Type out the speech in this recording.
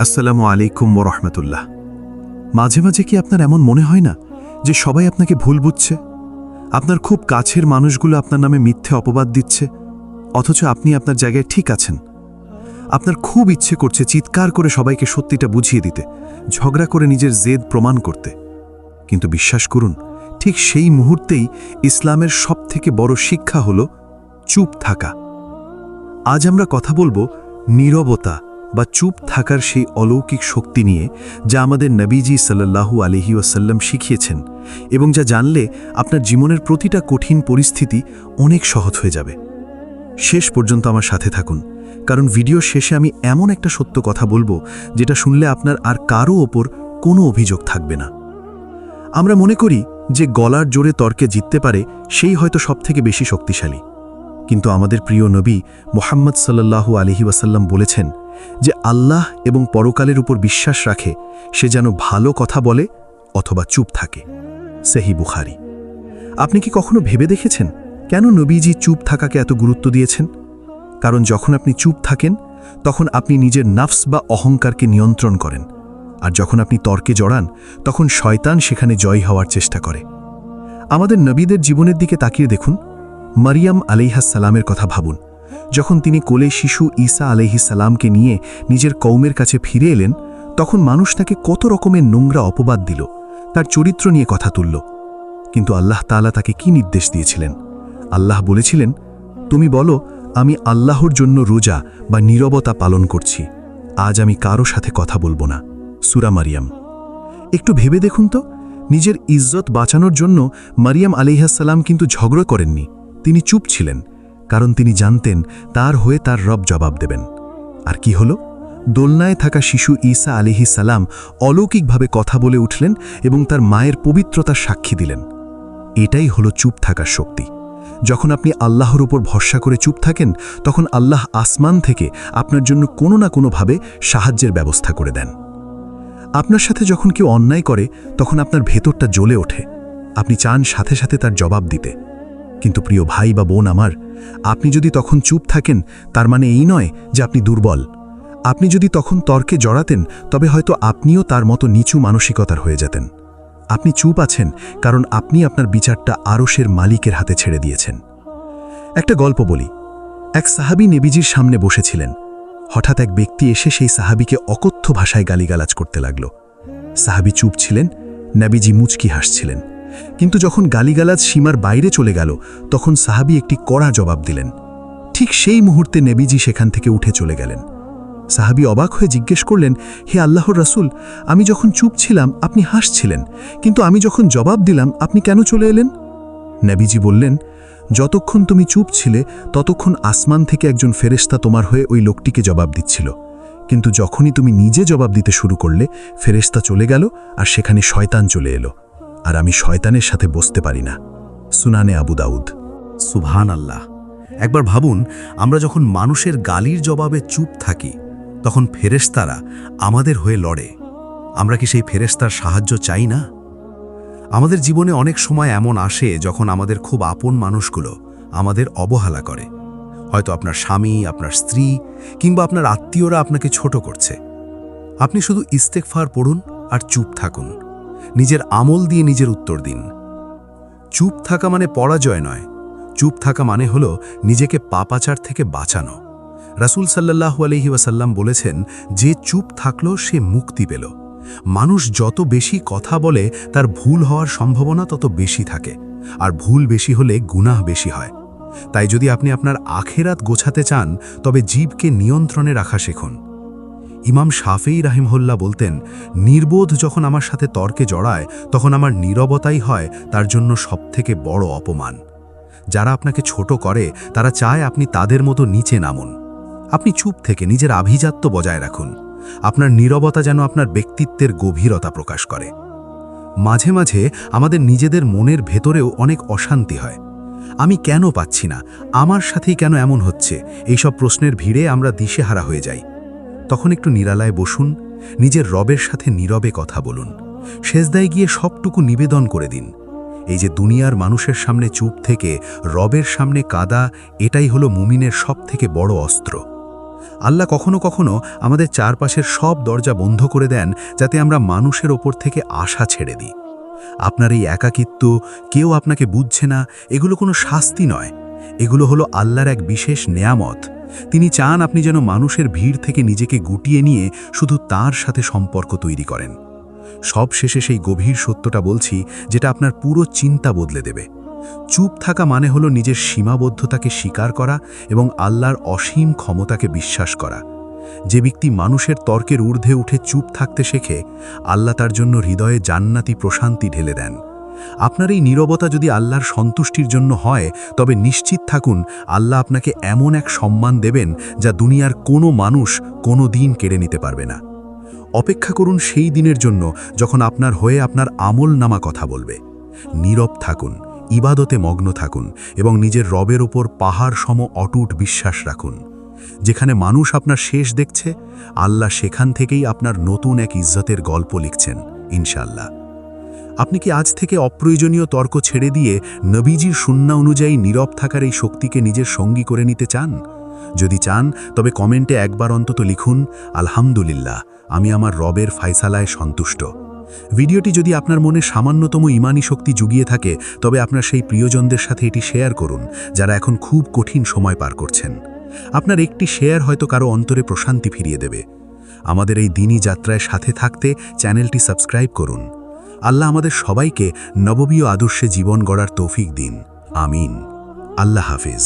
আসসালামু আলাইকুম ওয়া রাহমাতুল্লাহ। মাঝে মাঝে কি আপনার এমন মনে হয় না যে সবাই আপনাকে ভুল বুঝছে? আপনার খুব কাছের মানুষগুলো আপনার নামে মিথ্যে অপবাদ দিচ্ছে, অথচ আপনি আপনার জায়গায় ঠিক আছেন। আপনার খুব ইচ্ছে করছে চিৎকার করে সবাইকে সত্যিটা বুঝিয়ে দিতে, ঝগড়া করে নিজের জেদ প্রমাণ করতে। কিন্তু বিশ্বাস করুন, ঠিক সেই মুহূর্তেই ইসলামের সবথেকে বড় শিক্ষা হলো চুপ থাকা। আজ আমরা কথা বলবো নীরবতা বা চুপ থাকার সেই অলৌকিক শক্তি নিয়ে, যা আমাদের নবীজি সাল্লাল্লাহু আলাইহি ওয়াসাল্লাম শিখিয়েছেন এবং যা জানলে আপনার জীবনের প্রতিটা কঠিন পরিস্থিতি অনেক সহজ হয়ে যাবে। শেষ পর্যন্ত আমার সাথে থাকুন, কারণ ভিডিও শেষে আমি এমন একটা সত্য কথা বলবো যেটা শুনলে আপনার আর কারো ওপর কোনো অভিযোগ থাকবে না। আমরা মনে করি যে গলার জোরে তর্কে জিততে পারে সেই হয়তো সবথেকে বেশি শক্তিশালী, কিন্তু আমাদের প্রিয় নবী মুহাম্মদ সাল্লাল্লাহু আলাইহি ওয়াসাল্লাম বলেছেন যে আল্লাহ এবং পরকালের উপর বিশ্বাস রাখে সে যেন ভালো কথা বলে অথবা চুপ থাকে। সহিহ বুখারী। আপনি কি কখনো ভেবে দেখেছেন কেন নবীজি চুপ থাকাকে এত গুরুত্ব দিয়েছেন? কারণ যখন আপনি চুপ থাকেন তখন আপনি নিজের নফস বা অহংকারকে নিয়ন্ত্রণ করেন, আর যখন আপনি তর্কে জড়ান তখন শয়তান সেখানে জয় হওয়ার চেষ্টা করে। আমাদের নবীদের জীবনের দিকে তাকিয়ে দেখুন। মারিয়াম আলাইহিস সালামের কথা ভাবুন। যখন তিনি কোলে শিশু ঈসা আলাইহিস সালামকে নিয়ে নিজের কওমের কাছে ফিরে এলেন, তখন মানুষ তাকে কত রকমের নোংরা অপবাদ দিল, তার চরিত্র নিয়ে কথা তুলল। কিন্তু আল্লাহ তাআলা তাকে কি নির্দেশ দিয়েছিলেন? আল্লাহ বলেছিলেন, তুমি বলো আমি আল্লাহর জন্য রোজা বা নীরবতা পালন করছি, আজ আমি কারো সাথে কথা বলবো না। সূরা মারিয়াম। একটু ভেবে দেখুন তো, নিজের ইজ্জত বাঁচানোর জন্য মারিয়াম আলাইহিস সালাম কিন্তু ঝগড়া করেননি, তিনি চুপ ছিলেন, কারণ তিনি জানতেন তার হয়ে তার রব জবাব দেবেন। আর কি হলো? দোলনায় থাকা শিশু ঈসা আলাইহিস সালাম অলৌকিকভাবে কথা বলে উঠলেন এবং তার মায়ের পবিত্রতার সাক্ষী দিলেন। এটাই হলো চুপ থাকার শক্তি। যখন আপনি আল্লাহর উপর ভরসা করে চুপ থাকেন, তখন আল্লাহ আসমান থেকে আপনার জন্য কোনো না কোনোভাবে সাহায্যের ব্যবস্থা করে দেন। আপনার সাথে যখন কেউ অন্যায় করে, তখন আপনার ভেতরটা জ্বলে ওঠে, আপনি চান সাথে সাথে তার জবাব দিতে। কিন্তু প্রিয় ভাই বা বোন আমার, আপনি যদি তখন চুপ থাকেন, তার মানে এই নয় যে আপনি দুর্বল। আপনি যদি তখন তর্কে জড়াতেন, তবে হয়তো আপনিও তার মতো নিচু মানসিকতার হয়ে যেতেন। আপনি চুপ আছেন কারণ আপনি আপনার বিচারটা আরশের মালিকের হাতে ছেড়ে দিয়েছেন। একটা গল্প বলি। এক সাহাবী নবীজির সামনে বসেছিলেন। হঠাৎ এক ব্যক্তি এসে সেই সাহাবীকে অকথ্য ভাষায় গালিগালাজ করতে লাগল। সাহাবী চুপ ছিলেন, নবীজি মুচকি হাসছিলেন। কিন্তু যখন গালিগালাজ সীমার বাইরে চলে গেল, তখন সাহাবী একটি কড়া জবাব দিলেন। ঠিক সেই মুহূর্তে নবীজি সেখান থেকে উঠে চলে গেলেন। সাহাবী অবাক হয়ে জিজ্ঞেস করলেন, হে আল্লাহর রাসূল, আমি যখন চুপ ছিলাম আপনি হাসছিলেন, কিন্তু আমি যখন জবাব দিলাম আপনি কেন চলে এলেন? নবীজি বললেন, যতক্ষণ তুমি চুপ ছিলে ততক্ষণ আসমান থেকে একজন ফেরেশতা তোমার হয়ে ওই লোকটিকে জবাব দিচ্ছিল, কিন্তু যখনই তুমি নিজে জবাব দিতে শুরু করলে, ফেরেশতা চলে গেল আর সেখানে শয়তান চলে এলো, আর আমি শয়তানের সাথে বসতে পারি না। সুনানে আবু দাউদ। সুবহানাল্লাহ। একবার ভাবুন, আমরা যখন মানুষের গালির জবাবে চুপ থাকি, তখন ফেরেশতারা আমাদের হয়ে লড়ে। আমরা কি সেই ফেরেশতার সাহায্য চাই না? আমাদের জীবনে অনেক সময় এমন আসে যখন আমাদের খুব আপন মানুষগুলো আমাদের অবহেলা করে। হয়তো আপনার স্বামী, আপনার স্ত্রী কিংবা আপনার আত্মীয়রা আপনাকে ছোট করছে। আপনি শুধু ইস্তেগফার পড়ুন আর চুপ থাকুন। নিজের আমল দিয়ে নিজের উত্তর দিন। চুপ থাকা মানে পরাজয় নয়। চুপ থাকা মানে হলো নিজেকে পাপাচার থেকে বাঁচানো। রাসূল সাল্লাল্লাহু আলাইহি ওয়াসাল্লাম বলেছেন, যে চুপ থাকলো সে মুক্তি পেল। মানুষ যত বেশি কথা বলে তার ভুল হওয়ার সম্ভাবনা তত বেশি থাকে, আর ভুল বেশি হলে গুনাহ বেশি হয়। তাই যদি আপনি আপনার আখিরাত গোছাতে চান, তবে জিভকে নিয়ন্ত্রণে রাখা শিখুন। ইমাম শাফেঈ রাহিমাহুল্লাহ বলতেন, নির্বোধ যখন আমার সাথে তর্কে জড়ায়, তখন আমার নীরবতাই হয় তার জন্য সবথেকে বড় অপমান। যারা আপনাকে ছোট করে তারা চায় আপনি তাদের মতো নিচে নামুন। আপনি চুপ থেকে নিজের আভিজাত্য বজায় রাখুন। আপনার নীরবতা যেন আপনার ব্যক্তিত্বের গভীরতা প্রকাশ করে। মাঝে মাঝে আমাদের নিজেদের মনের ভেতরেও অনেক অশান্তি হয়। আমি কেন পাচ্ছি না, আমার সাথেই কেন এমন হচ্ছে, এইসব প্রশ্নের ভিড়ে আমরা দিশেহারা হয়ে যাই। তখন একটু নিরালায় বসুন, নিজের রবের সাথে নীরবে কথা বলুন, সেজদায় গিয়ে সবটুকু নিবেদন করে দিন। এই যে দুনিয়ার মানুষের সামনে চুপ থেকে রবের সামনে কাঁদা, এটাই হলো মুমিনের সবথেকে বড় অস্ত্র। আল্লাহ কখনো কখনো আমাদের চারপাশের সব দরজা বন্ধ করে দেন যাতে আমরা মানুষের ওপর থেকে আশা ছেড়ে দিই। আপনার এই একাকিত্ব, কেউ আপনাকে বুঝছে না, এগুলো কোনো শাস্তি নয়, এগুলো হলো আল্লাহর এক বিশেষ নেয়ামত। তিনি চান আপনি যেন মানুষের ভিড় থেকে নিজেকে গুটিয়ে নিয়ে শুধু তার সাথে সম্পর্ক তৈরি করেন। সব শেষে সেই গভীর সত্যটা বলছি, যেটা আপনার পুরো চিন্তা বদলে দেবে। চুপ থাকা মানে হলো নিজের সীমাবদ্ধতাকে স্বীকার করা এবং আল্লাহর অসীম ক্ষমতাকে বিশ্বাস করা। যে ব্যক্তি মানুষের তর্কের ঊর্ধ্বে উঠে চুপ থাকতে শেখে, আল্লাহ তার জন্য হৃদয়ে জান্নাতি প্রশান্তি ঢেলে দেন। আপনার এই নীরবতা যদি আল্লাহর সন্তুষ্টির জন্য হয়, তবে নিশ্চিত থাকুন আল্লাহ আপনাকে এমন এক সম্মান দেবেন যা দুনিয়ার কোনো মানুষ কোনো দিন কেড়ে নিতে পারবে না। অপেক্ষা করুন সেই দিনের জন্য যখন আপনার হয়ে আপনার আমলনামা কথা বলবে। নীরব থাকুন, ইবাদতে মগ্ন থাকুন এবং নিজের রবের ওপর পাহাড় সম অটুট বিশ্বাস রাখুন। যেখানে মানুষ আপনার শেষ দেখছে, আল্লাহ সেখান থেকেই আপনার নতুন এক ইজ্জতের গল্প লিখছেন ইনশাআল্লাহ। আপনি কি আজ থেকে অপ্রয়োজনীয় তর্ক ছেড়ে দিয়ে নবীজির সুন্নাহ অনুযায়ী নীরব থাকার এই শক্তিকে নিজের সঙ্গী করে নিতে চান? যদি চান তবে কমেন্টে একবার অন্তত লিখুন, আলহামদুলিল্লাহ, আমি আমার রবের ফায়সালায় সন্তুষ্ট। ভিডিওটি যদি আপনার মনে সামান্যতম ইমানি শক্তি জুগিয়ে থাকে, তবে আপনার সেই প্রিয়জনদের সাথে এটি শেয়ার করুন যারা এখন খুব কঠিন সময় পার করছেন। আপনার একটি শেয়ার হয়তো কারো অন্তরে প্রশান্তি ফিরিয়ে দেবে। আমাদের এই দিনী যাত্রায় সাথে থাকতে চ্যানেলটি সাবস্ক্রাইব করুন। আল্লাহ আমাদের সবাইকে নববীয় আদর্শে জীবন গড়ার তৌফিক দিন। আমিন। আল্লাহ হাফিজ।